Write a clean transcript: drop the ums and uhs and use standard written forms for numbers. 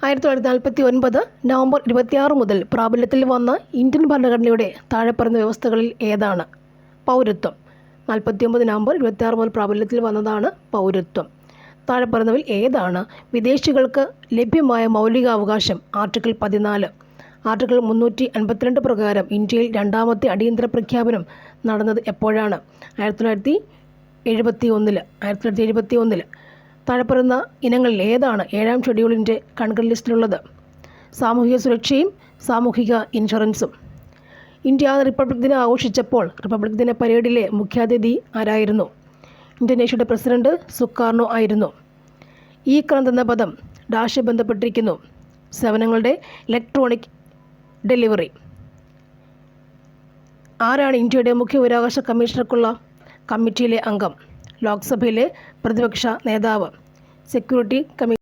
1949 November 26 മുതൽ പ്രാബല്യത്തിൽ വന്ന ഇന്ത്യൻ ഭരണഘടനയുടെ താഴെപ്പറയുന്ന വ്യവസ്ഥകളിൽ ഏതാണ്? പൗരത്വം. 49 നവംബർ 26 മുതൽ പ്രാബല്യത്തിൽ വന്നതാണ് പൗരത്വം. താഴെപ്പറയുന്നവയിൽ ഏതാണ് വിദേശികൾക്ക് ലഭ്യമായ മൗലികാവകാശം? ആർട്ടിക്കിൾ 14. ആർട്ടിക്കിൾ 352 പ്രകാരം ഇന്ത്യയിൽ രണ്ടാമത്തെ അടിയന്തര പ്രഖ്യാപനം നടന്നത് എപ്പോഴാണ്? 1971. താഴെപ്പറയുന്ന ഇനങ്ങളിൽ ഏതാണ് 7ാം ഷെഡ്യൂളിൻ്റെ കൺകറന്റ് ലിസ്റ്റിലുള്ളത്? സാമൂഹിക സുരക്ഷയും സാമൂഹിക ഇൻഷുറൻസും. ഇന്ത്യ റിപ്പബ്ലിക് ദിനം ആഘോഷിച്ചപ്പോൾ റിപ്പബ്ലിക് ദിന പരേഡിലെ മുഖ്യാതിഥി ആരായിരുന്നു? ഇന്തോനേഷ്യയുടെ പ്രസിഡന്റ് സുകാർണോ ആയിരുന്നു. ഈ ക്രാന്ത് എന്ന പദം ഡാഷ് ബന്ധപ്പെട്ടിരിക്കുന്നു. സേവനങ്ങളുടെ ഇലക്ട്രോണിക് ഡെലിവറി. ആരാണ് ഇന്ത്യയുടെ മുഖ്യ വിവരാവകാശ കമ്മീഷണർക്കുള്ള കമ്മിറ്റിയിലെ അംഗം? ലോക്സഭയിലെ പ്രതിപക്ഷ നേതാവ്. Security commission